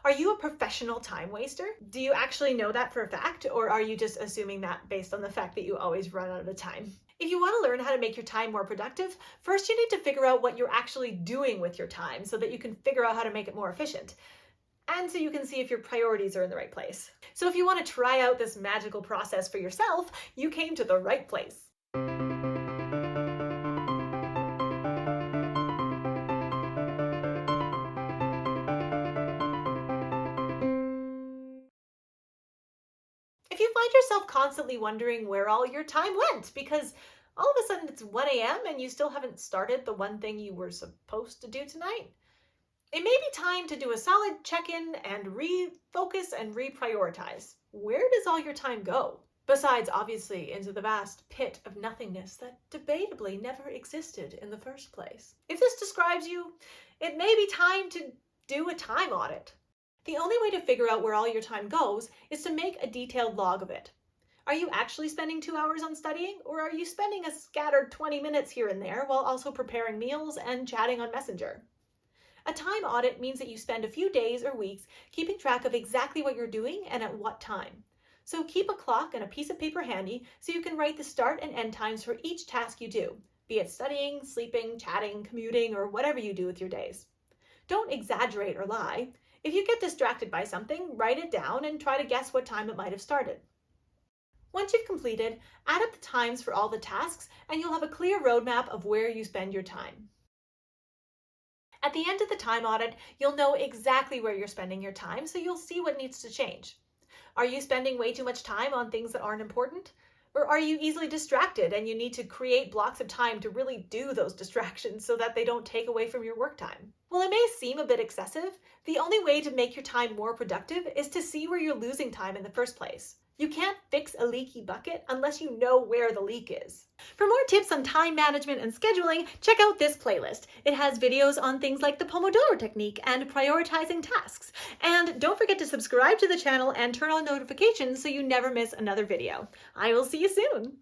Are you a professional time waster? Do you actually know that for a fact, or are you just assuming that based on the fact that you always run out of time? If you want to learn how to make your time more productive, first you need to figure out what you're actually doing with your time so that you can figure out how to make it more efficient. And so you can see if your priorities are in the right place. So if you want to try out this magical process for yourself, you came to the right place. If you find yourself constantly wondering where all your time went because all of a sudden it's 1 a.m. and you still haven't started the one thing you were supposed to do tonight, it may be time to do a solid check-in and refocus and reprioritize. Where does all your time go? Besides, obviously, into the vast pit of nothingness that debatably never existed in the first place. If this describes you, it may be time to do a time audit. The only way to figure out where all your time goes is to make a detailed log of it. Are you actually spending 2 hours on studying, or are you spending a scattered 20 minutes here and there while also preparing meals and chatting on Messenger? A time audit means that you spend a few days or weeks keeping track of exactly what you're doing and at what time. So keep a clock and a piece of paper handy so you can write the start and end times for each task you do, be it studying, sleeping, chatting, commuting, or whatever you do with your days. Don't exaggerate or lie. If you get distracted by something, write it down and try to guess what time it might have started. Once you've completed, add up the times for all the tasks and you'll have a clear roadmap of where you spend your time. At the end of the time audit, you'll know exactly where you're spending your time, so you'll see what needs to change. Are you spending way too much time on things that aren't important? Or are you easily distracted and you need to create blocks of time to really do those distractions so that they don't take away from your work time? While it may seem a bit excessive, the only way to make your time more productive is to see where you're losing time in the first place. You can't fix a leaky bucket unless you know where the leak is. For more tips on time management and scheduling, check out this playlist. It has videos on things like the Pomodoro technique and prioritizing tasks. And don't forget to subscribe to the channel and turn on notifications so you never miss another video. I will see you soon.